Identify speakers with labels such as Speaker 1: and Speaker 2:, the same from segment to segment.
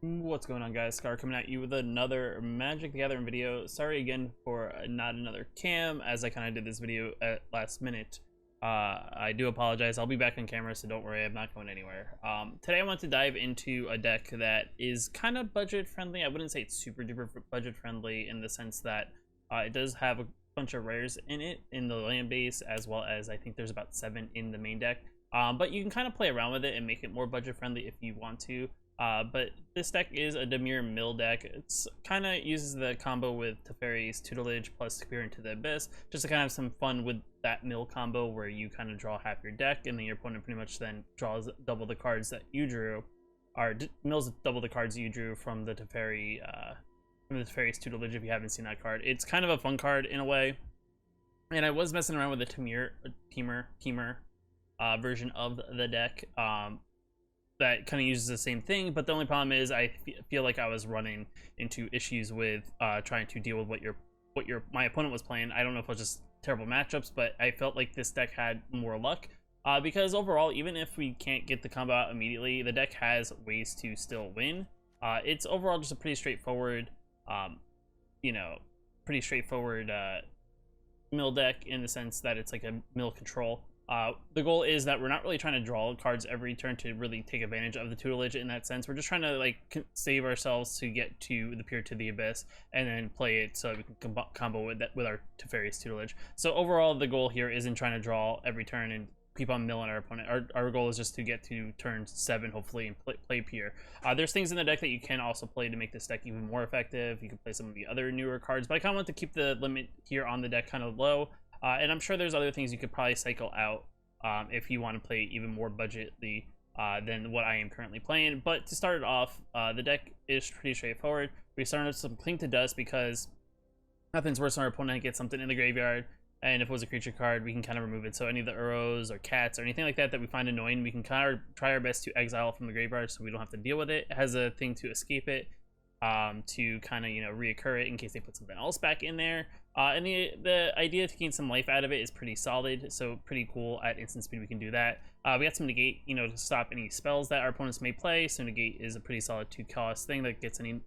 Speaker 1: What's going on, guys? Scar coming at you with another Magic the Gathering video. Sorry again for not another cam, as I kind of did this video at last minute. I do apologize. I'll be back on camera, so don't worry, I'm not going anywhere. Today I want to dive into a deck that is kind of budget friendly. I wouldn't say it's super duper budget friendly in the sense that it does have a bunch of rares in it in the land base, as well as I think there's about 7 in the main deck. But you can kind of play around with it and make it more budget friendly if you want to. But this deck is a Dimir mill deck. It's kind of uses the combo with Teferi's Tutelage plus Spear into the Abyss, just to kind of have some fun with that mill combo where you kind of draw half your deck and then your opponent pretty much then draws double the cards that you drew, or mills double the cards you drew from the Teferi, from the Teferi's Tutelage if you haven't seen that card. It's kind of a fun card in a way, and I was messing around with the Temur version of the deck. That kind of uses the same thing, but the only problem is I feel like I was running into issues with trying to deal with what my opponent was playing. I don't know if it was just terrible matchups, but I felt like this deck had more luck because overall, even if we can't get the combo out immediately, the deck has ways to still win. It's overall just a pretty straightforward, pretty straightforward mill deck in the sense that it's like a mill control. The goal is that we're not really trying to draw cards every turn to really take advantage of the tutelage in that sense. We're just trying to like save ourselves to get to the Peer to the Abyss and then play it so that we can combo with that with our Teferi's Tutelage. So overall, the goal here isn't trying to draw every turn and keep on milling our opponent. Our goal is just to get to turn 7 hopefully and play Peer. There's things in the deck that you can also play to make this deck even more effective. You can play some of the other newer cards, but I kind of want to keep the limit here on the deck kind of low. And I'm sure there's other things you could probably cycle out if you want to play even more budgetly than what I am currently playing. But to start it off, the deck is pretty straightforward. We start with some Cling to Dust because nothing's worse than our opponent gets something in the graveyard, and if it was a creature card, we can kind of remove it. So any of the Uros or Cats or anything like that that we find annoying, we can kind of try our best to exile from the graveyard so we don't have to deal with it. It has a thing to escape it, to kind of reoccur it in case they put something else back in there, and the idea to gain some life out of it is pretty solid, so pretty cool. At instant speed we can do that. We got some negate to stop any spells that our opponents may play, so negate is a pretty solid 2-cost thing that gets any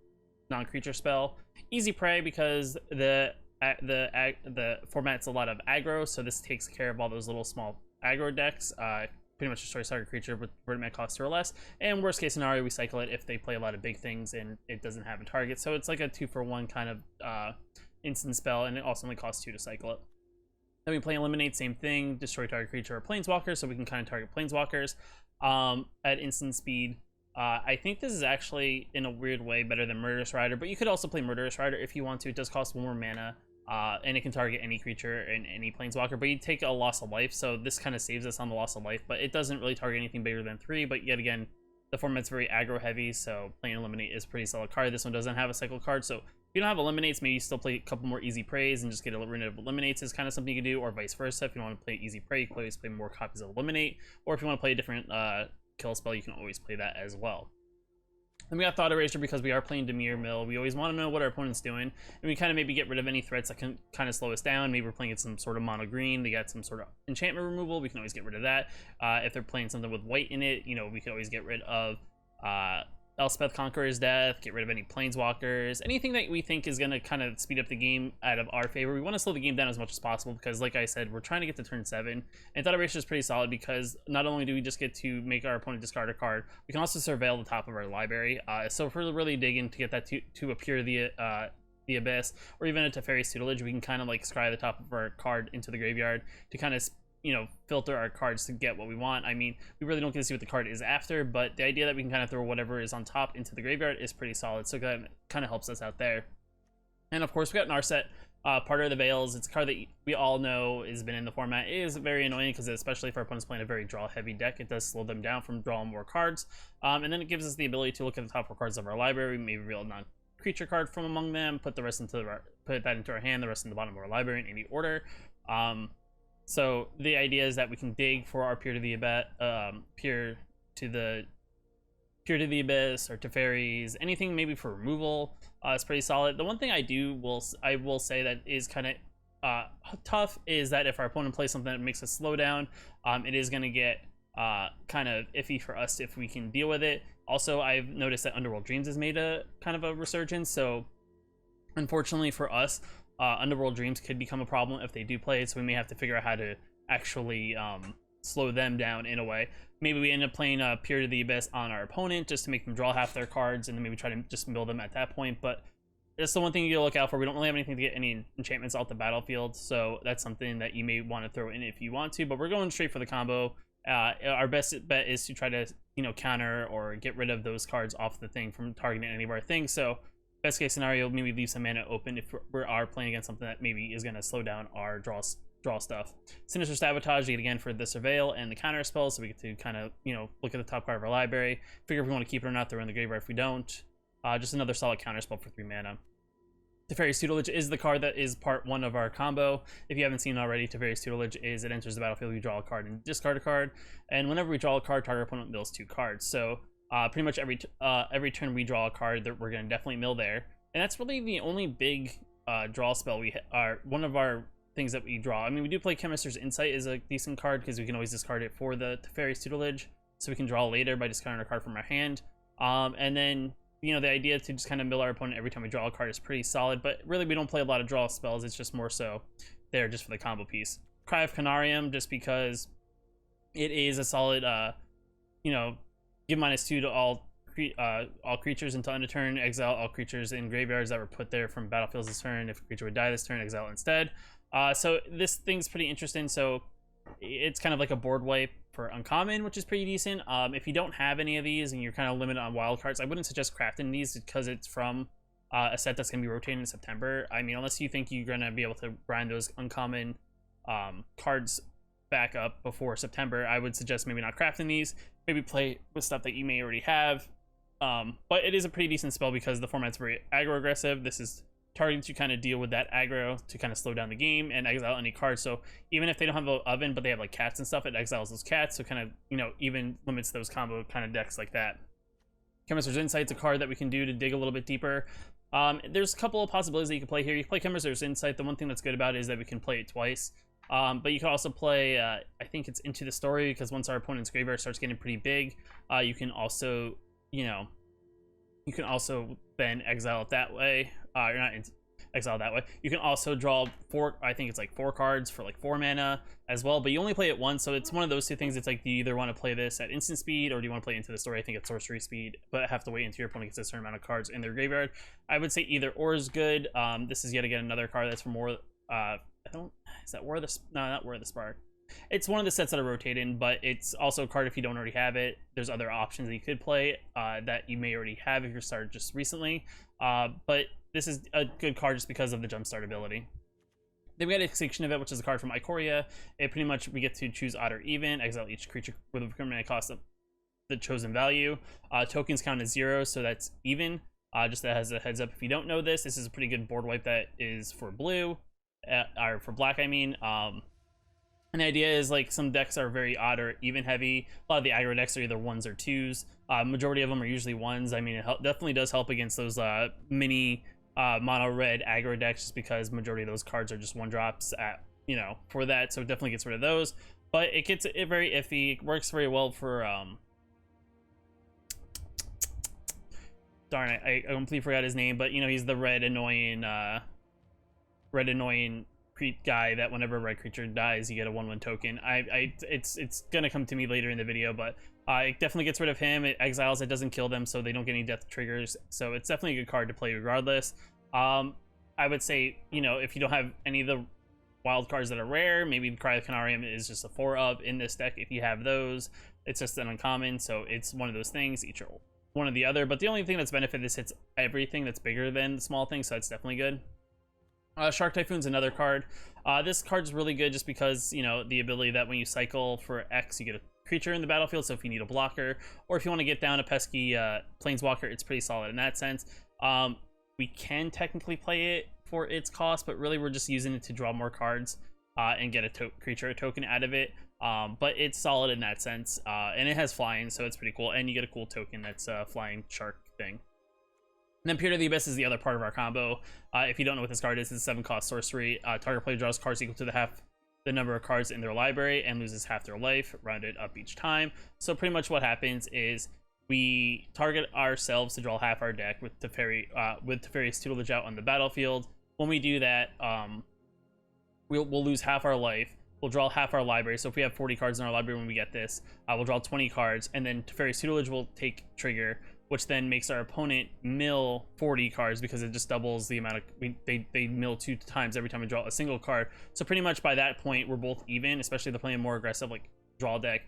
Speaker 1: non-creature spell. Easy prey because the format's a lot of aggro, so this takes care of all those little small aggro decks. Pretty much destroys target creature with mana cost 2 or less, and worst case scenario we cycle it if they play a lot of big things and it doesn't have a target. So it's like a 2-for-1 kind of instant spell, and it also only costs 2 to cycle it. Then we play Eliminate, same thing, destroy target creature or planeswalker, so we can kind of target planeswalkers at instant speed. I think this is actually in a weird way better than Murderous Rider, but you could also play Murderous Rider if you want to. It does cost 1 more mana. And it can target any creature and any planeswalker, but you take a loss of life, so this kind of saves us on the loss of life, but it doesn't really target anything bigger than 3. But yet again, the format's very aggro heavy, so playing Eliminate is a pretty solid card. This one doesn't have a cycle card, so if you don't have Eliminates, maybe you still play a couple more Easy Preys and just get rid of Eliminates is kind of something you can do, or vice versa. If you want to play Easy Prey, you can always play more copies of Eliminate, or if you want to play a different kill spell, you can always play that as well. Then we got Thought Erasure because we are playing Dimir Mill. We always want to know what our opponent's doing, and we kind of maybe get rid of any threats that can kind of slow us down. Maybe we're playing some sort of mono green, they got some sort of enchantment removal, we can always get rid of that. If they're playing something with white in it, we can always get rid of Elspeth Conqueror's Death, get rid of any planeswalkers, anything that we think is going to kind of speed up the game out of our favor. We want to slow the game down as much as possible because, like I said, we're trying to get to turn 7, and Thought Erasure is pretty solid because not only do we just get to make our opponent discard a card, we can also surveil the top of our library. So if we're really digging to get that to appear the Abyss, or even a Teferi's Tutelage, we can kind of like scry the top of our card into the graveyard to kind of filter our cards to get what we want. I mean, we really don't get to see what the card is after, but the idea that we can kind of throw whatever is on top into the graveyard is pretty solid, so that kind of helps us out there. And of course we got Narset, Part of the Veils. It's a card that we all know has been in the format. It is very annoying because especially if our opponent's playing a very draw heavy deck, it does slow them down from drawing more cards, and then it gives us the ability to look at the top 4 cards of our library, maybe reveal a non-creature card from among them, put that into our hand, the rest in the bottom of our library in any order. So the idea is that we can dig for our Peer to the Abyss or Teferi's, anything maybe for removal. It's pretty solid. The one thing I will say that is kind of tough is that if our opponent plays something that makes us slow down, it is going to get kind of iffy for us if we can deal with it. Also, I've noticed that Underworld Dreams has made a kind of a resurgence, so unfortunately for us, Underworld Dreams could become a problem if they do play it, so we may have to figure out how to actually slow them down in a way. Maybe we end up playing Peer to the Abyss on our opponent just to make them draw half their cards, and then maybe try to just mill them at that point, but that's the one thing you gotta look out for. We don't really have anything to get any enchantments off the battlefield, so that's something that you may want to throw in if you want to, but we're going straight for the combo. Our best bet is to try to, you know, counter or get rid of those cards off the thing from targeting any of our things. So best case scenario, maybe leave some mana open if we are playing against something that maybe is going to slow down our draw stuff. Sinister Sabotage, you get again for the Surveil and the counter spells, so we get to kind of, you know, look at the top card of our library, figure if we want to keep it or not, throw in the graveyard if we don't. Just another solid counter spell for 3 mana. Teferi's Tutelage is the card that is part 1 of our combo. If you haven't seen it already, Teferi's Tutelage is it enters the battlefield, we draw a card and discard a card, and whenever we draw a card, target opponent mills 2 cards. So pretty much every turn we draw a card, that we're going to definitely mill there, and that's really the only big draw spell we are one of our things that we draw. I mean, we do play Chemist's Insight is a decent card because we can always discard it for the Teferi's Tutelage, so we can draw later by discarding a card from our hand, and then, you know, the idea to just kind of mill our opponent every time we draw a card is pretty solid, but really we don't play a lot of draw spells. It's just more so there just for the combo piece. Cry of Canarium, just because it is a solid, you know, give -2 to all creatures until end of turn, exile all creatures in graveyards that were put there from battlefields this turn. If a creature would die this turn, exile instead. So this thing's pretty interesting. So it's kind of like a board wipe for uncommon, which is pretty decent. If you don't have any of these and you're kind of limited on wild cards, I wouldn't suggest crafting these because it's from a set that's going to be rotating in September. I mean, unless you think you're going to be able to grind those uncommon cards back up before September, I would suggest maybe not crafting these. Maybe play with stuff that you may already have. But it is a pretty decent spell because the format's very aggro aggressive. This is targeting to kind of deal with that aggro to kind of slow down the game and exile any cards. So even if they don't have an oven, but they have like cats and stuff, it exiles those cats. So kind of, you know, even limits those combo kind of decks like that. Chemist's Insight's a card that we can do to dig a little bit deeper. There's a couple of possibilities that you can play here. You can play Chemist's Insight. The one thing that's good about it is that we can play it twice. But you can also play, I think it's Into the Story, because once our opponent's graveyard starts getting pretty big, you can also, you know, you can also then exile it that way. You're not exile that way. You can also draw 4, I think it's like 4 cards for like 4 mana as well, but you only play it once, so it's one of those two things. It's like, do you either want to play this at instant speed or do you want to play Into the Story? I think it's sorcery speed, but have to wait until your opponent gets a certain amount of cards in their graveyard. I would say either or is good. This is yet again another card that's for more, is that War of the, no, not War of the Spark. It's one of the sets that are rotating, but it's also a card if you don't already have it. There's other options that you could play that you may already have if you're started just recently. But this is a good card just because of the jumpstart ability. Then we got Extinction Event, which is a card from Ikoria. It pretty much, we get to choose odd or even, exile each creature with a permanent cost of the chosen value. Tokens count as 0, so that's even. Just that has a heads up if you don't know this. This is a pretty good board wipe that is for blue, or for black, I mean. And the idea is like some decks are very odd or even heavy. A lot of the aggro decks are either 1s or 2s. Majority of them are usually 1s. I mean, it definitely does help against those mini mono red aggro decks, just because majority of those cards are just 1-drops at, you know, for that. So it definitely gets rid of those. But it gets it very iffy. It works very well for darn it, I completely forgot his name, but you know, he's the red annoying guy that whenever a red creature dies, you get a 1/1 token. It's gonna come to me later in the video, but it definitely gets rid of him. It exiles, it doesn't kill them, so they don't get any death triggers. So it's definitely a good card to play regardless. I would say, you know, if you don't have any of the wild cards that are rare, maybe the Cry of Canarium is just a 4 of in this deck. If you have those, it's just an uncommon, so it's one of those things, each or one or the other. But the only thing that's benefit, this hits everything that's bigger than the small thing, so that's definitely good. Shark Typhoon's another card. This card's really good just because, you know, the ability that when you cycle for X, you get a creature in the battlefield. So if you need a blocker, or if you want to get down a pesky Planeswalker, it's pretty solid in that sense. We can technically play it for its cost, but really we're just using it to draw more cards and get a creature, a token out of it. But it's solid in that sense, and it has flying, so it's pretty cool. And you get a cool token that's a flying shark thing. And then Peer to the Abyss is the other part of our combo. If you don't know what this card is, it's a 7-cost sorcery. Target player draws cards equal to the number of cards in their library and loses half their life, rounded up each time. So pretty much what happens is we target ourselves to draw half our deck with Teferi's Tutelage out on the battlefield. When we do that, we'll lose half our life. We'll draw half our library. So if we have 40 cards in our library when we get this, we'll draw 20 cards, and then Teferi's Tutelage will take trigger, which then makes our opponent mill 40 cards because it just doubles the amount of they mill 2 times every time we draw a single card. So pretty much by that point we're both even, especially if they're playing a more aggressive like draw deck.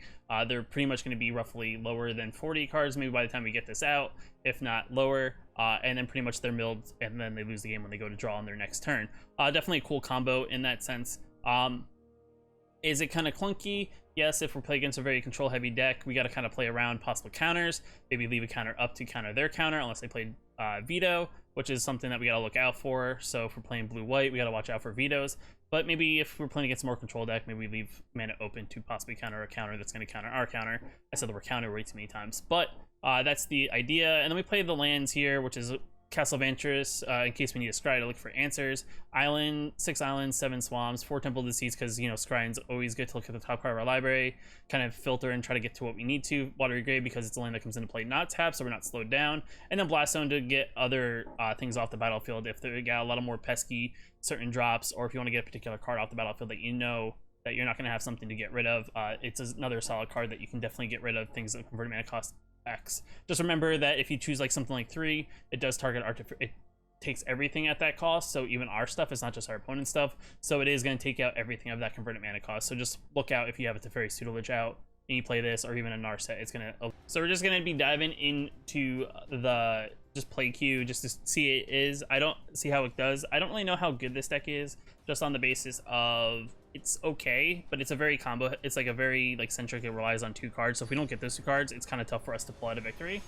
Speaker 1: They're pretty much going to be roughly lower than 40 cards maybe by the time we get this out, if not lower. And then pretty much they're milled, and then they lose the game when they go to draw on their next turn. Definitely a cool combo in that sense. Is it kind of clunky? Yes, if we're playing against a very control heavy deck, we got to kind of play around possible counters. Maybe leave a counter up to counter their counter, unless they played veto, which is something that we got to look out for. So if we're playing blue-white, we got to watch out for vetoes. But maybe if we're playing against a more control deck, maybe we leave mana open to possibly counter a counter that's going to counter our counter. I said the word counter way too many times. But that's the idea. And then we play the lands here, which is Castle of Ventress, in case we need a scry to look for answers. Island, 6 islands, 7 swamps, 4 Temple Deceits, because, you know, scrying's always good to look at the top card of our library, kind of filter and try to get to what we need to. Watery Grave, because it's a land that comes into play not tapped, so we're not slowed down. And then Blast Zone to get other things off the battlefield if they got a lot of more pesky certain drops, or if you want to get a particular card off the battlefield that you know that you're not going to have something to get rid of. It's another solid card that you can definitely get rid of things that convert mana cost X. Just remember that if you choose like something like 3, it does target it takes everything at that cost, so even our stuff is not just our opponent's stuff, so it is going to take out everything of that converted mana cost. So just look out if you have a Teferi's Tutelage out and you play this, or even a Narset, it's gonna. So we're just gonna be diving into the just play queue just to see it is. I don't see how it does. I don't really know how good this deck is, just on the basis of it's okay, but it's a very combo. It's like a very like centric. It relies on 2 cards. So if we don't get those 2 cards, it's kind of tough for us to pull out a victory.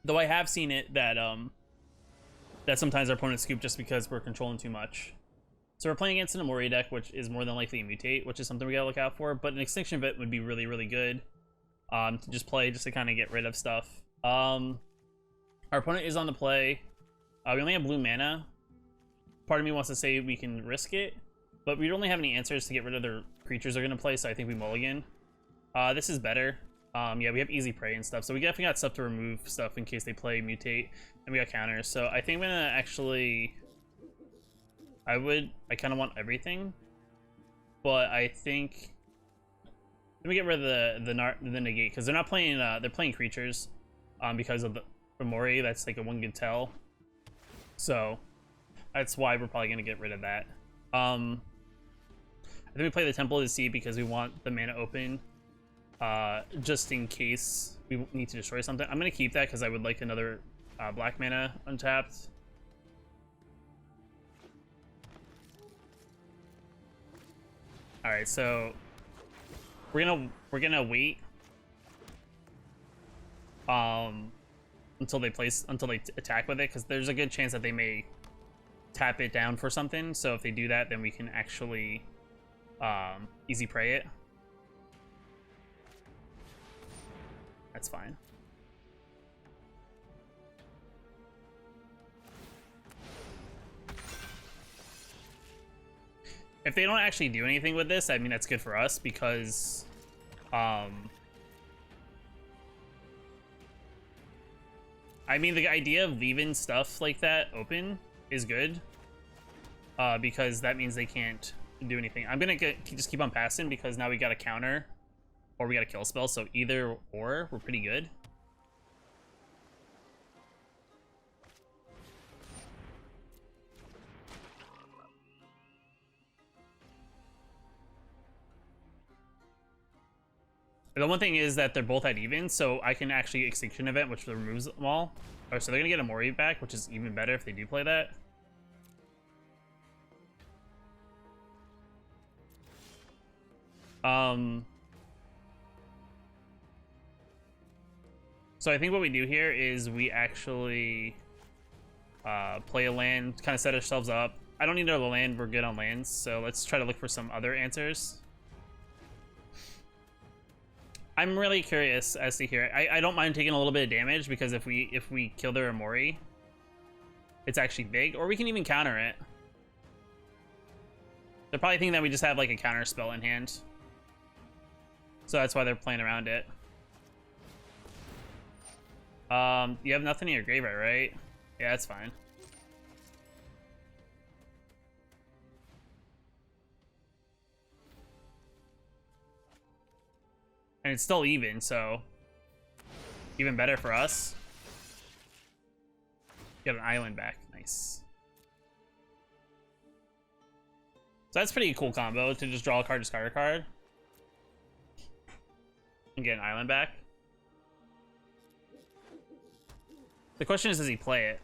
Speaker 1: Though I have seen it that that sometimes our opponents scoop just because we're controlling too much. So we're playing against an Amori deck, which is more than likely a mutate, which is something we gotta look out for. But an Extinction Event would be really, really good to just play, just to kind of get rid of stuff. Our opponent is on the play. We only have blue mana. Part of me wants to say we can risk it, but we don't really have any answers to get rid of their creatures they're gonna play, so I think we mulligan. This is better. Yeah, we have easy prey and stuff, so we definitely got stuff to remove stuff in case they play mutate, and we got counters. So I think I'm gonna actually, I kind of want everything, but I think let me get rid of the negate, because they're not playing. They're playing creatures, because of the Amori. That's like a one good tell. So that's why we're probably gonna get rid of that. I think we play the Temple to see because we want the mana open, just in case we need to destroy something. I'm gonna keep that because I would like another black mana untapped. All right, so we're gonna wait until they attack with it, because there's a good chance that they may tap it down for something. So if they do that, then we can actually easy prey it. That's fine. If they don't actually do anything with this, I mean, that's good for us, because I mean, the idea of leaving stuff like that open is good, because that means they can't do anything. I'm gonna just keep on passing, because now we got a counter or we got a kill spell, so either or we're pretty good. The one thing is that they're both at even, so I can actually Extinction Event, which removes them all. Oh, so they're gonna get a Mori back, which is even better if they do play that. So I think what we do here is we actually play a land, kind of set ourselves up. I don't need another land, we're good on lands, so let's try to look for some other answers. I'm really curious as to here. I don't mind taking a little bit of damage, because if we kill their Amori, it's actually big, or we can even counter it. They're probably thinking that we just have like a counter spell in hand, so that's why they're playing around it. You have nothing in your graveyard, right? Yeah, that's fine. And it's still even, so even better for us. Get an island back. Nice. So that's pretty cool combo to just draw a card, discard a card, and get an island back. The question is, does he play it?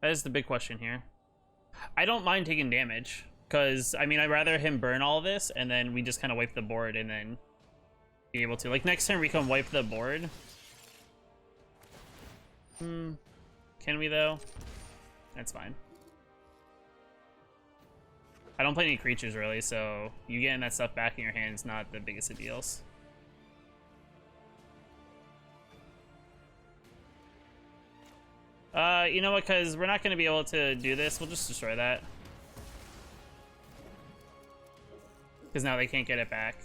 Speaker 1: That is the big question here. I don't mind taking damage, because, I mean, I'd rather him burn all of this, and then we just kind of wipe the board, and then be able to... Like, next turn we can wipe the board. Can we, though? That's fine. I don't play any creatures, really, so you getting that stuff back in your hand is not the biggest of deals. You know what, because we're not going to be able to do this. We'll just destroy that. Because now they can't get it back.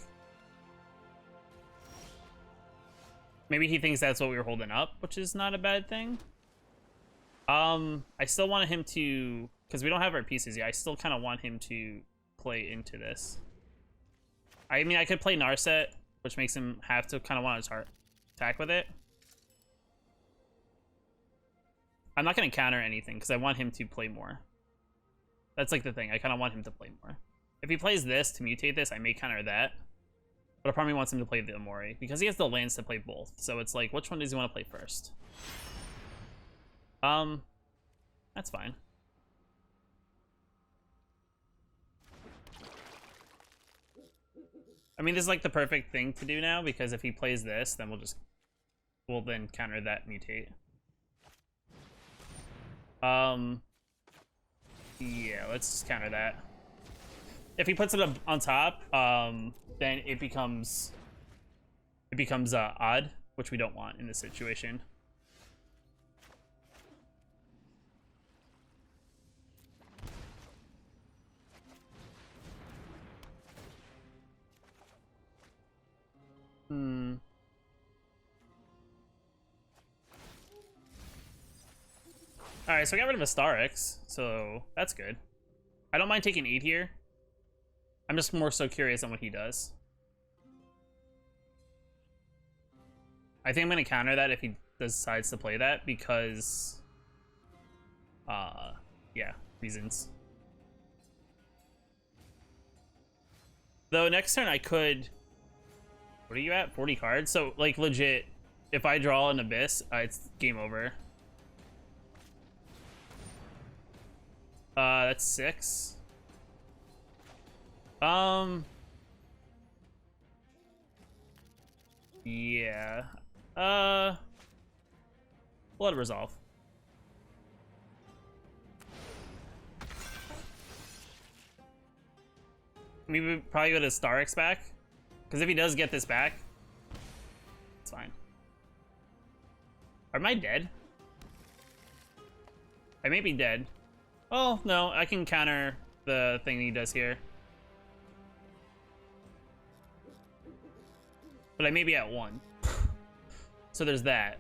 Speaker 1: Maybe he thinks that's what we were holding up, which is not a bad thing. I still wanted him to... Because we don't have our pieces yet. I still kind of want him to play into this. I mean, I could play Narset, which makes him have to kind of want to attack with it. I'm not going to counter anything because I want him to play more. That's like the thing. I kind of want him to play more. If he plays this to mutate this, I may counter that. But I probably wants him to play the Amori because he has the lands to play both. So it's like, which one does he want to play first? That's fine. I mean, this is like the perfect thing to do now because if he plays this, then we'll then counter that mutate. Yeah, let's just counter that. If he puts it up on top, then it becomes odd, which we don't want in this situation. Alright, so I got rid of a Starix, so that's good. I don't mind taking 8 here. I'm just more so curious on what he does. I think I'm going to counter that if he decides to play that because... yeah, reasons. Though next turn I could... What are you at? 40 cards? So, like, legit, if I draw an Abyss, it's game over. That's 6. Yeah. We'll let it resolve. Maybe probably go to Starix back. Because if he does get this back, it's fine. Am I dead? I may be dead. Oh, no, I can counter the thing he does here. But I may be at 1. So there's that.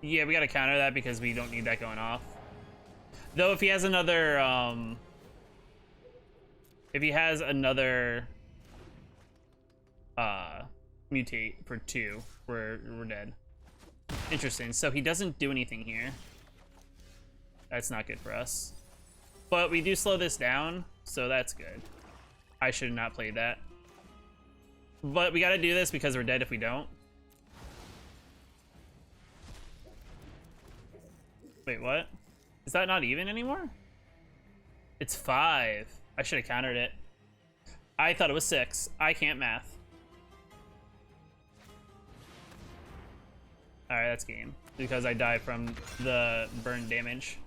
Speaker 1: Yeah, we gotta counter that because we don't need that going off. Though if he has another, mutate for 2, we're dead. Interesting. So he doesn't do anything here. That's not good for us. But we do slow this down, so that's good. I should not play that. But we gotta do this because we're dead if we don't. Wait, what? Is that not even anymore? It's 5. I should have countered it. I thought it was 6. I can't math. Alright, that's game. Because I die from the burn damage.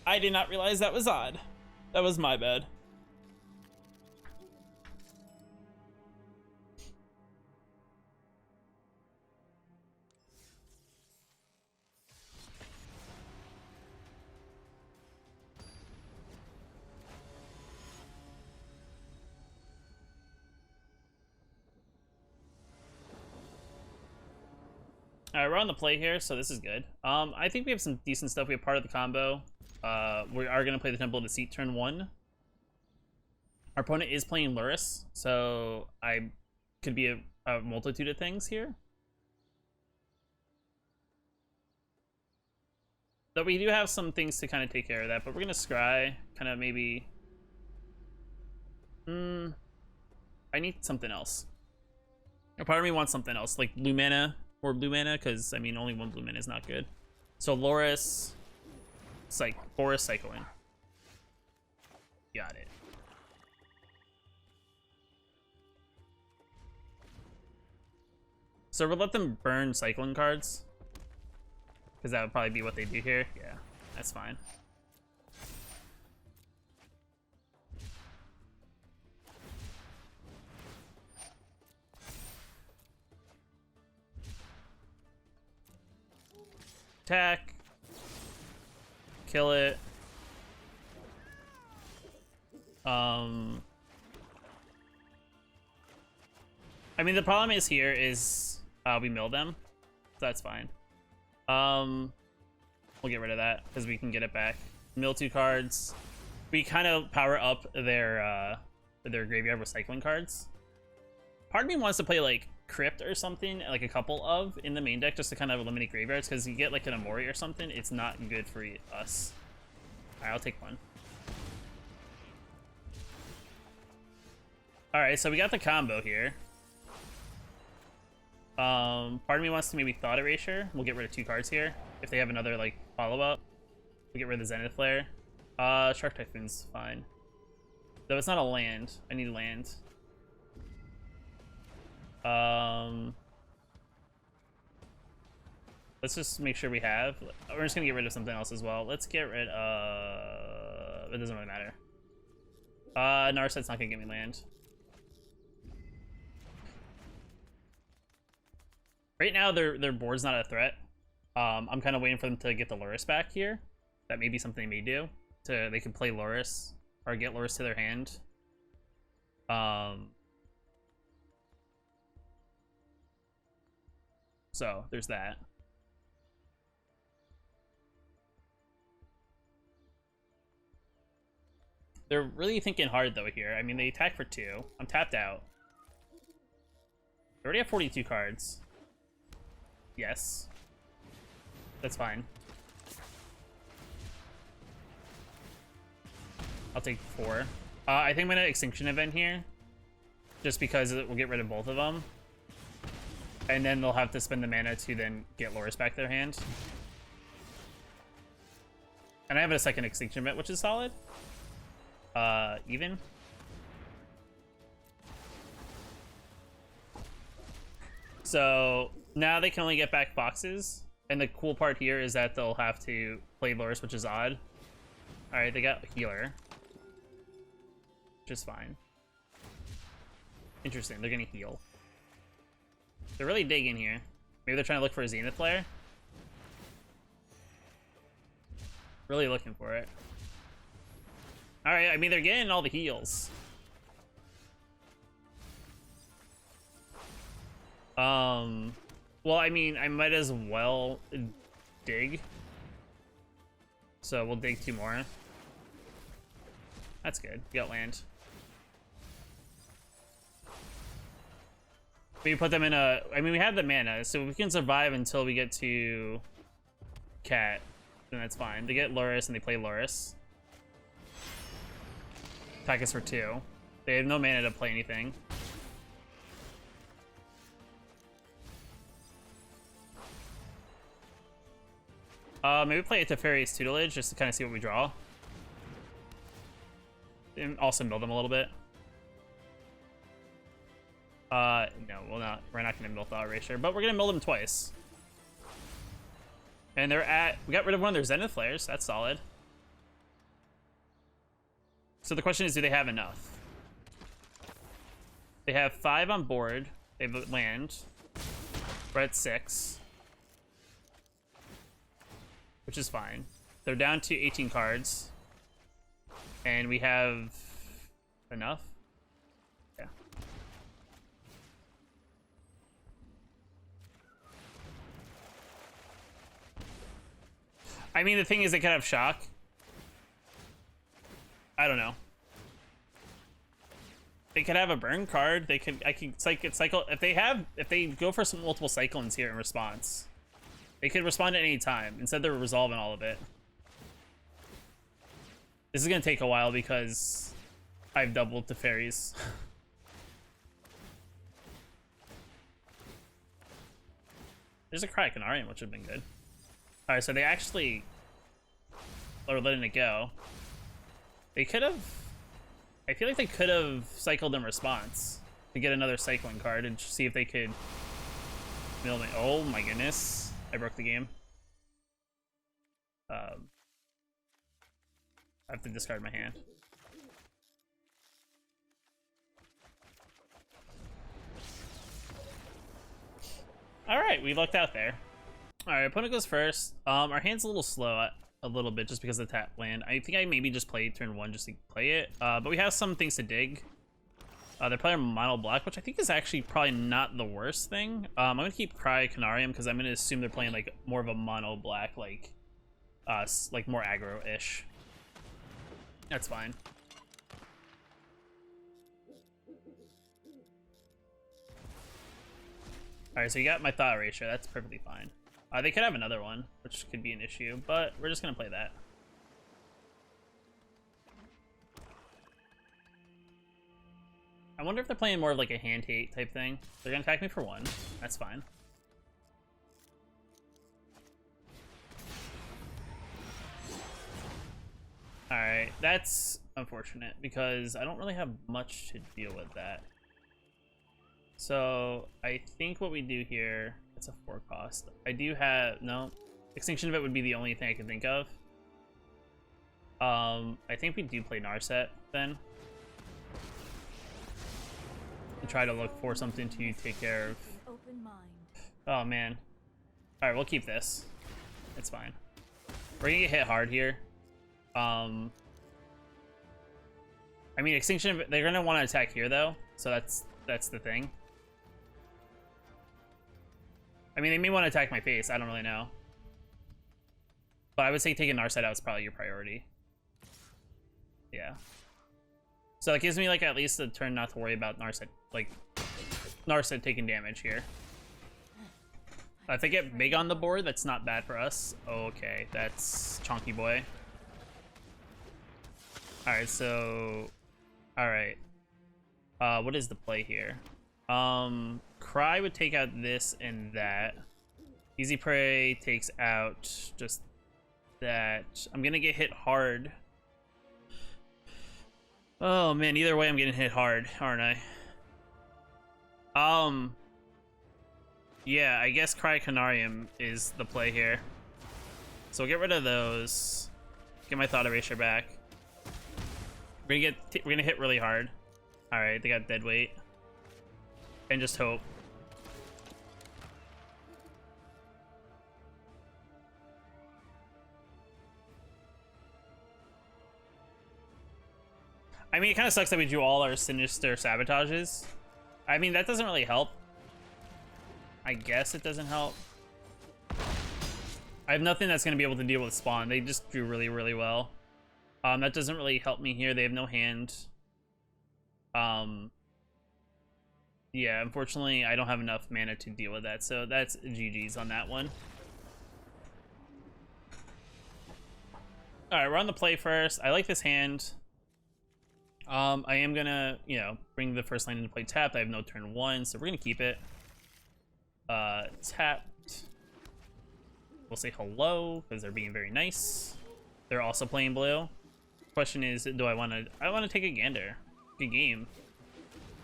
Speaker 1: I did not realize that was odd. That was my bad. Alright, we're on the play here, so this is good. I think we have some decent stuff. We have part of the combo. We are going to play the Temple of Deceit turn 1. Our opponent is playing Luris, so I could be a multitude of things here. But we do have some things to kind of take care of that, but we're going to scry, kind of maybe... I need something else. A part of me wants something else, like blue mana or blue mana, because, I mean, only one blue mana is not good. So Loris, Boris, Cycling. Got it. So we'll let them burn cycling cards, because that would probably be what they do here. Yeah, that's fine. Attack. Kill it. I mean, the problem is here is we mill them, so that's fine. We'll get rid of that because we can get it back. Mill 2 cards. We kind of power up their graveyard with cycling cards. Part of me wants to play like Crypt or something, like a couple of in the main deck, just to kind of eliminate graveyards, because you get like an Amori or something, it's not good for us. All right, I'll take one. All right, so we got the combo here. Part of me wants to maybe Thought Erasure. We'll get rid of 2 cards here. If they have another like follow-up, we'll get rid of the Zenith Flare. Shark Typhoon's fine. Though it's not a land. I need land. Let's just make sure we have. We're just gonna get rid of something else as well. Let's get rid of... It doesn't really matter. Narset's not gonna give me land. Right now, their board's not a threat. I'm kind of waiting for them to get the Luris back here. That may be something they may do. They can play Luris or get Luris to their hand. So there's that. They're really thinking hard though here. I mean, they attack for 2. I'm tapped out. They already have 42 cards. Yes. That's fine. I'll take 4. I think I'm gonna Extinction Event here, just because it will get rid of both of them. And then they'll have to spend the mana to then get Loris back their hand. And I have a second Extinction Event, which is solid. Even. So now they can only get back boxes. And the cool part here is that they'll have to play Loris, which is odd. Alright, they got a healer. Which is fine. Interesting, they're gonna heal. They're really digging here. Maybe they're trying to look for a Zenith Flare. Really looking for it. Alright, I mean, they're getting all the heals. Well, I mean, I might as well dig. So we'll dig 2 more. That's good. We got land. We put them in a... I mean, we have the mana, so we can survive until we get to Cat. Then that's fine. They get Luris and they play Luris. Attack us for 2. They have no mana to play anything. Maybe play a Teferi's Tutelage just to kind of see what we draw. And also mill them a little bit. No, we're not gonna mill Thought Erasure, but we're gonna mill them twice. And they're at... We got rid of one of their Zenith Flares. That's solid. So the question is, do they have enough? They have 5 on board. They have land. We're at 6. Which is fine. They're down to 18 cards. And we have enough? Yeah. I mean, the thing is, they could have shock. I don't know. They could have a burn card. They could. I could cycle if they go for some multiple cyclones here in response. They could respond at any time. Instead, they're resolving all of it. This is gonna take a while because I've doubled to fairies. There's a Cryocanarium, which would have been good. All right, so they actually are letting it go. They could have. I feel like they could have cycled in response to get another cycling card and see if they could mill me. Oh my goodness. I broke the game. I have to discard my hand. Alright, we lucked out there. Alright, opponent goes first. Our hand's a little slow a little bit just because of the tap land. I think I maybe just played turn 1 just to play it. But we have some things to dig. They're playing mono black, which I think is actually probably not the worst thing. I'm gonna keep Cryocanarium because I'm gonna assume they're playing like more of a mono black, like more aggro-ish. That's fine. Alright, so you got my thought ratio. That's perfectly fine. They could have another one, which could be an issue, but we're just gonna play that. I wonder if they're playing more of like a hand hate type thing. They're gonna attack me for 1. That's fine. Alright, that's unfortunate because I don't really have much to deal with that. So I think what we do here, it's a 4 cost. I do have, no, Extinction Event would be the only thing I can think of. I think we do play Narset then. And try to look for something to take care of. Oh man. Alright, we'll keep this. It's fine. We're gonna get hit hard here. I mean, Extinction, they're gonna want to attack here though, so that's the thing. I mean, they may want to attack my face. I don't really know. But I would say taking Narset out is probably your priority. Yeah. So it gives me like at least a turn not to worry about Narset, like Narset taking damage here. If they get big on the board, that's not bad for us. Okay, that's Chonky Boy. All right, so, all right. What is the play here? Cry would take out this and that. Easy Prey takes out just that. I'm gonna get hit hard. Oh man, either way I'm getting hit hard, aren't I? Yeah, I guess Cryocanarium is the play here. So we'll get rid of those. Get my thought erasure back. We're gonna hit really hard. All right, they got dead weight. And just hope. I mean, it kind of sucks that we do all our Sinister Sabotages. I mean, that doesn't really help. I guess it doesn't help. I have nothing that's going to be able to deal with Spawn. They just do really, really well. That doesn't really help me here. They have no hand. Yeah, unfortunately, I don't have enough mana to deal with that. So that's GG's on that one. All right, we're on the play first. I like this hand. I am gonna, you know, bring the first line into play tapped. I have no turn 1, so we're gonna keep it. Tapped. We'll say hello because they're being very nice. They're also playing blue. Question is, do I want to? I want to take a gander. Good game.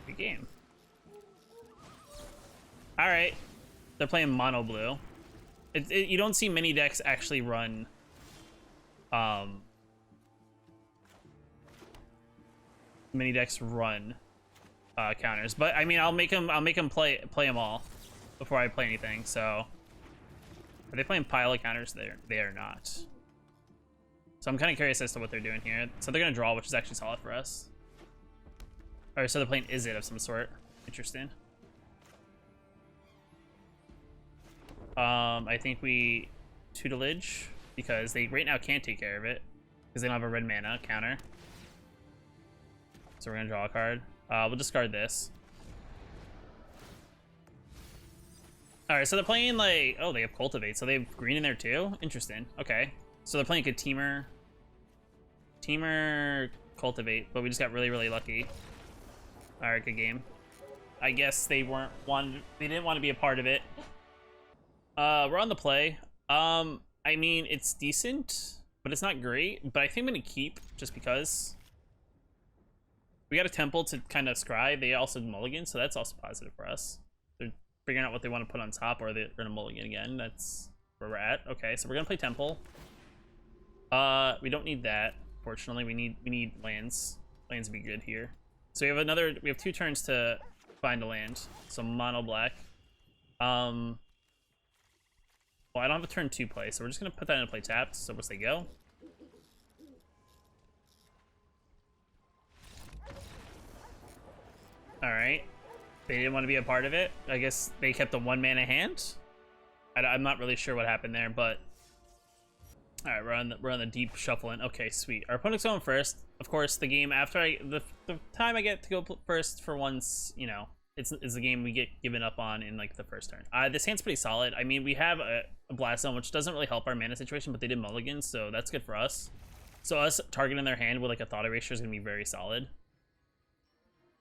Speaker 1: Good game. All right, they're playing mono blue. You don't see many decks actually run. Many decks run counters, but I mean, I'll make them play them all before I play anything. So, are they playing pile of counters? They are not. So I'm kind of curious as to what they're doing here. So they're gonna draw, which is actually solid for us. All right, so they're playing Izzet of some sort. Interesting. I think we tutelage because they right now can't take care of it because they don't have a red mana counter. So we're gonna draw a card. We'll discard this. All right, so they're playing like, oh, they have Cultivate, so they have green in there too. Interesting. Okay, so they're playing a Temur Cultivate, but we just got really, really lucky. All right, good game. I guess they didn't want to be a part of it. We're on the play. I mean, it's decent, but it's not great. But I think I'm gonna keep just because we got a temple to kind of scry. They also mulligan, so that's also positive for us. They're figuring out what they want to put on top, or they're gonna mulligan again. That's where we're at. Okay, so we're gonna play temple. We don't need that. Fortunately, we need lands. Lands would be good here. So we have 2 turns to find a land. So mono black. Well, I don't have a turn 2 play, so we're just gonna put that into play tapped. So once they go. All right. They didn't want to be a part of it. I guess they kept the 1 mana hand. I'm not really sure what happened there, but all right, we're on the deep shuffling. Okay, sweet. Our opponent's going first. Of course, the game after the time I get to go first for once, you know, it's the game we get given up on in like the first turn. This hand's pretty solid. I mean, we have a Blast Zone, which doesn't really help our mana situation, but they did mulligan, so that's good for us. So us targeting their hand with like a thought erasure is gonna be very solid.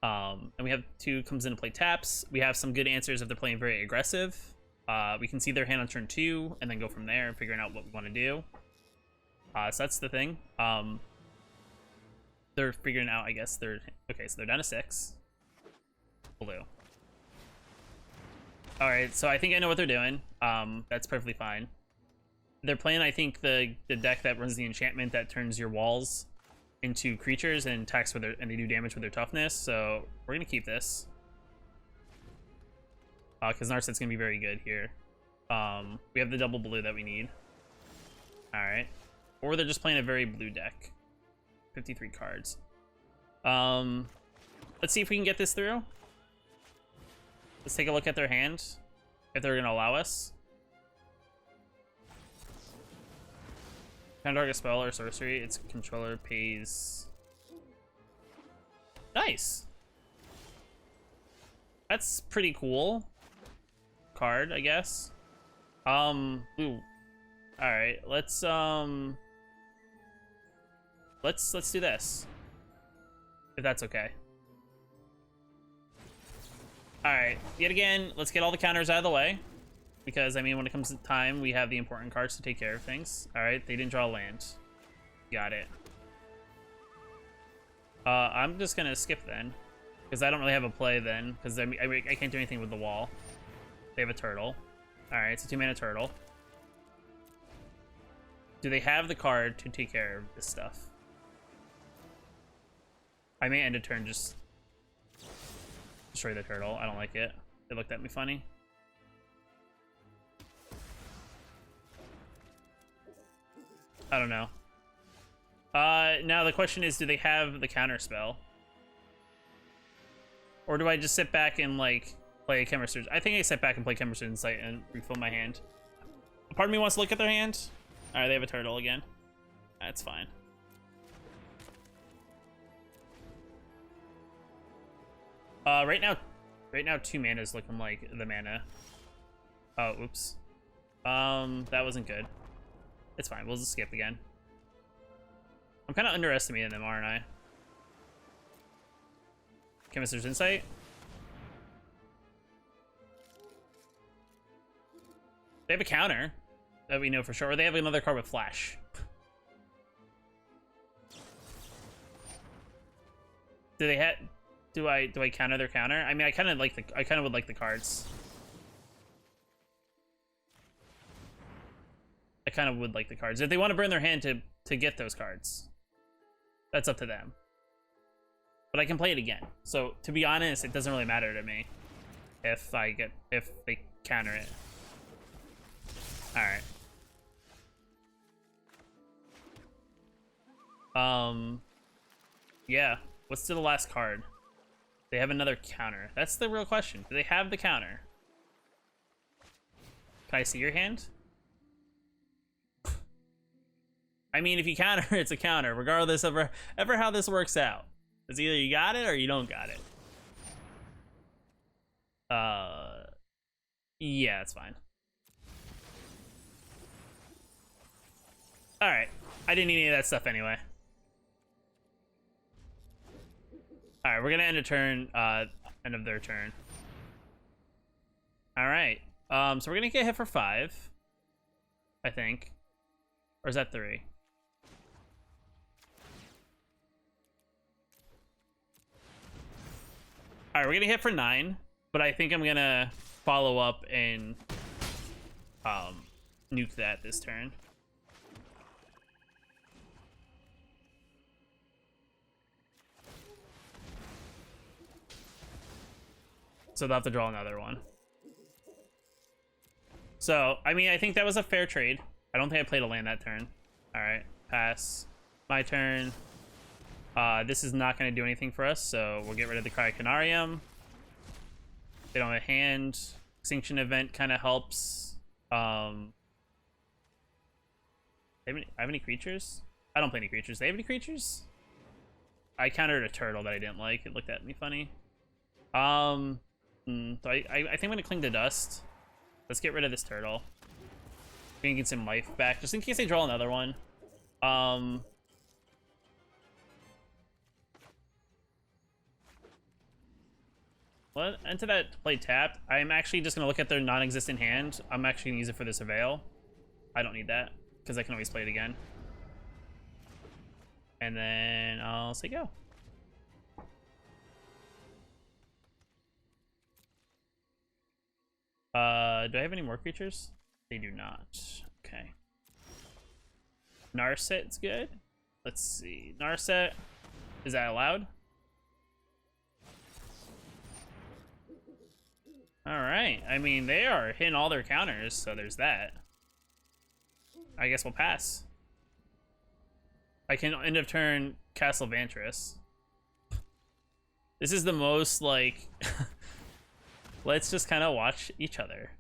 Speaker 1: And we have 2 comes into play taps. We have some good answers if they're playing very aggressive. We can see their hand on turn 2 and then go from there, figuring out what we want to do. So that's the thing. They're figuring out, I guess, okay, so they're down to 6. Blue. All right, so I think I know what they're doing. That's perfectly fine. They're playing, I think, the deck that runs the enchantment that turns your walls into creatures and attacks with and they do damage with their toughness. So we're gonna keep this. Because Narset's gonna be very good here. We have the double blue that we need. All right. Or they're just playing a very blue deck. 53 cards. Let's see if we can get this through. Let's take a look at their hand, if they're gonna allow us. Can target a spell or sorcery. Its controller pays. Nice. That's pretty cool. Card, I guess. Ooh. All right. Let's do this. If that's okay. All right. Yet again, let's get all the counters out of the way. Because, I mean, when it comes to time, we have the important cards to take care of things. All right, they didn't draw land. Got it. I'm just gonna skip then. Because I don't really have a play then. Because I can't do anything with the wall. They have a turtle. All right, it's a 2-mana turtle. Do they have the card to take care of this stuff? I may end a turn just destroy the turtle. I don't like it. They looked at me funny. I don't know. Now the question is, do they have the counter spell? Or do I just sit back and, like, play a Chemistry? I think I sit back and play Chemistry Insight and refill my hand. A part of me wants to look at their hand. Alright, they have a turtle again. That's fine. Right now 2 mana is looking like the mana. Oh, oops. That wasn't good. It's fine, we'll just skip again. I'm kind of underestimating them, aren't I? Chemist's Insight. They have a counter that we know for sure, or they have another card with Flash. Do they have? Do I counter their counter? I mean, I kind of would like the cards. I kind of would like the cards. If they want to burn their hand to get those cards, that's up to them. But I can play it again. So to be honest, it doesn't really matter to me if they counter it. All right. Yeah. What's to the last card? They have another counter. That's the real question. Do they have the counter? Can I see your hand? I mean, if you counter, it's a counter, regardless of ever how this works out. It's either you got it or you don't got it. Yeah, it's fine. All right, I didn't need any of that stuff anyway. All right, we're gonna end a turn, end of their turn. All right, so we're gonna get hit for 5, I think, or is that 3? All right, we're gonna hit for 9, but I think I'm gonna follow up and nuke that this turn. So they'll have to draw another one. So, I mean, I think that was a fair trade. I don't think I played a land that turn. All right, pass. My turn. This is not going to do anything for us, so we'll get rid of the Cryocanarium. They don't have a hand. Extinction Event kind of helps. I have any creatures? I don't play any creatures. They have any creatures? I countered a turtle that I didn't like. It looked at me funny. So I think I'm going to cling to dust. Let's get rid of this turtle. We can get some life back, just in case they draw another one. Well, into that play tapped. I'm actually just going to look at their non-existent hand. I'm actually going to use it for this Avail. I don't need that, because I can always play it again. And then I'll say go. Do I have any more creatures? They do not. Okay. Narset's good. Let's see. Narset. Is that allowed? Alright. I mean, they are hitting all their counters, so there's that. I guess we'll pass. I can end of turn Castle Vantress. This is the most, like... Let's just kind of watch each other.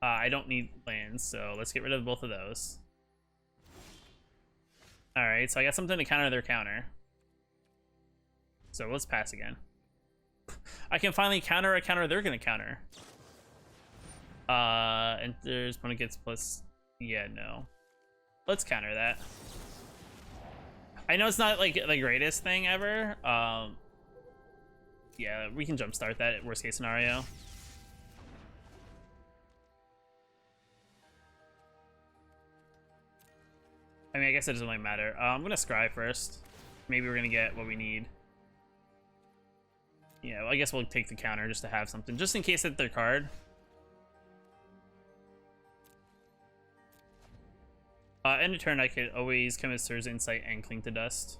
Speaker 1: I don't need lands, so let's get rid of both of those. Alright, so I got something to counter their counter. So let's pass again. I can finally counter a counter they're going to counter. And there's when it gets plus... Yeah, no. Let's counter that. I know it's not, like, the greatest thing ever. Yeah, we can jumpstart that at worst case scenario. I mean, I guess it doesn't really matter. I'm gonna scry first. Maybe we're gonna get what we need. Yeah, well, I guess we'll take the counter just to have something, just in case it's their card. End of turn, I could always commit Surge Insight and cling to dust.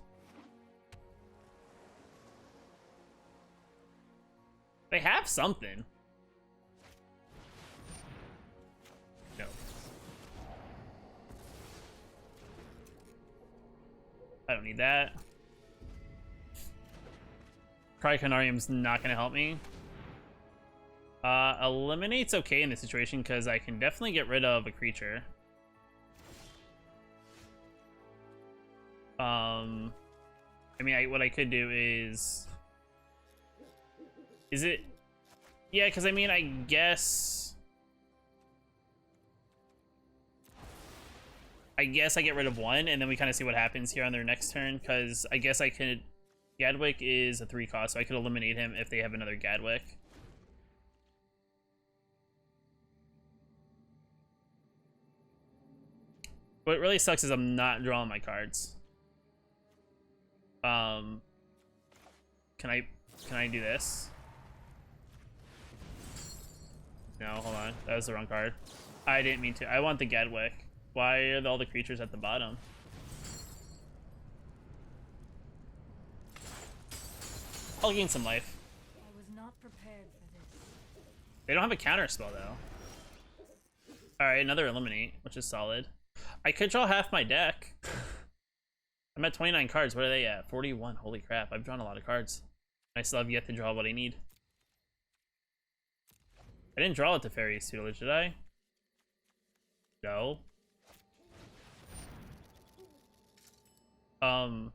Speaker 1: They have something. No. I don't need that. Cryocanarium's not gonna help me. Eliminate's okay in this situation because I can definitely get rid of a creature. I mean, what I could do is it? Yeah, because I mean, I guess I get rid of one, and then we kind of see what happens here on their next turn. Because I guess I could. Gadwick is a 3 cost, so I could eliminate him if they have another Gadwick. What really sucks is I'm not drawing my cards. Can I do this? No, hold on. That was the wrong card. I didn't mean to. I want the Gadwick. Why are all the creatures at the bottom? I'll gain some life.
Speaker 2: I was not prepared for this.
Speaker 1: They don't have a counter spell though. Alright, another eliminate, which is solid. I could draw half my deck. I'm at 29 cards. What are they at? 41. Holy crap. I've drawn a lot of cards. I still have yet to draw what I need. I didn't draw it to Fairy's Tutelage, did I? No. Um,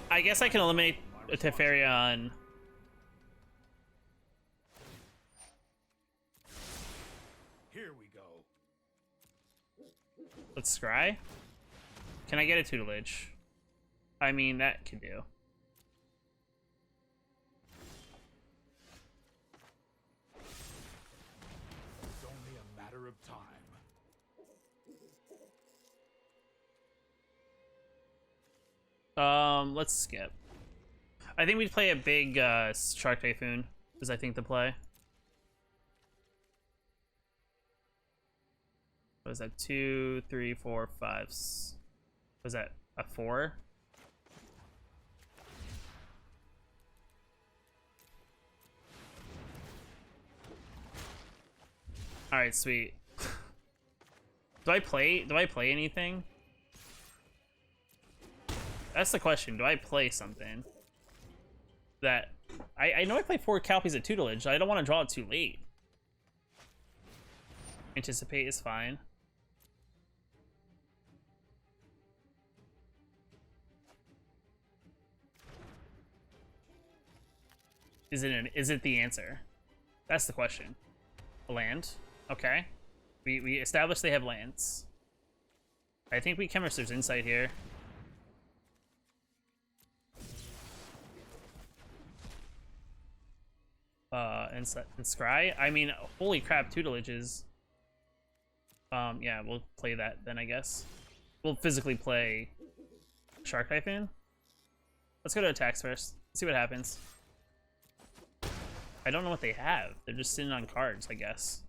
Speaker 1: I guess I can eliminate a Teferi on.
Speaker 3: Here we go.
Speaker 1: Let's scry. Can I get a tutelage? I mean, that could do.
Speaker 3: It's only a matter of time.
Speaker 1: Let's skip. I think we'd play a big Shark Typhoon, is I think the play. What is that? 2, 3, 4, 5. Was that a 4? All right, sweet. Do I play anything? That's the question. Do I play something that I know I play 4 Calpies at tutelage. I don't want to draw it too late. Anticipate is fine. Is it the answer? That's the question. A land. Okay. We established they have lands. I think we Chemister's Insight here. And Scry. I mean, holy crap, tutelages. Yeah, we'll play that then, I guess. We'll physically play Shark Typhoon. Let's go to attacks first. See what happens. I don't know what they have. They're just sitting on cards, I guess.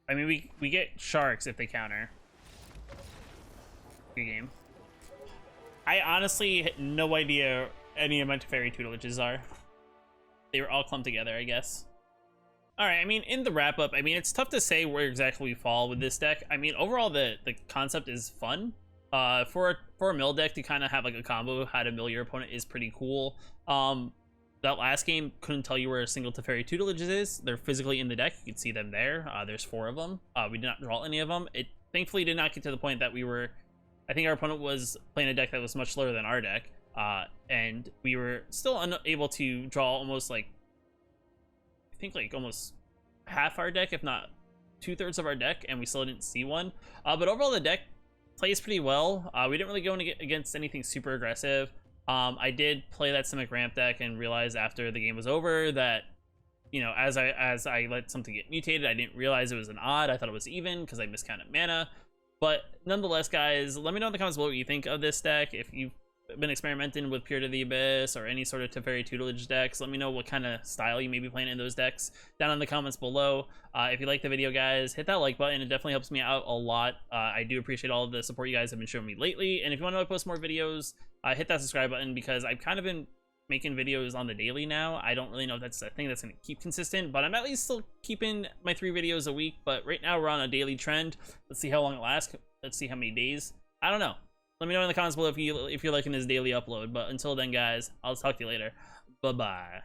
Speaker 1: I mean, we get sharks if they counter. Good game. I honestly had no idea any of my Teferi tutelages are. They were all clumped together, I guess. Alright, I mean, in the wrap-up, I mean, it's tough to say where exactly we fall with this deck. I mean, overall, the concept is fun. For a mill deck to kind of have like a combo how to mill your opponent is pretty cool. That last game couldn't tell you where a single Teferi tutelage is. They're physically in the deck. You can see them there. There's 4 of them. We did not draw any of them. It thankfully did not get to the point that we were... I think our opponent was playing a deck that was much slower than our deck. And we were still unable to draw almost like... I think like almost half our deck, if not 2/3 of our deck, and we still didn't see one. But overall, the deck plays pretty well. We didn't really go against anything super aggressive. I did play that Simic Ramp deck and realized after the game was over that, you know, as I let something get mutated, I didn't realize it was an odd. I thought it was even because I miscounted mana. But nonetheless, guys, let me know in the comments below what you think of this deck. If you've been experimenting with Peer to the Abyss or any sort of Teferi tutelage decks, let me know what kind of style you may be playing in those decks down in the comments below. If you like the video, guys, hit that like button. It definitely helps me out a lot. I do appreciate all of the support you guys have been showing me lately. And if you want to post more videos, hit that subscribe button, because I've kind of been making videos on the daily now. I don't really know if that's a thing that's going to keep consistent, but I'm at least still keeping my 3 videos a week. But right now we're on a daily trend. Let's see how long it lasts. Let's see how many days. I don't know. Let me know in the comments below if you're liking this daily upload. But until then, guys, I'll talk to you later. Bye-bye.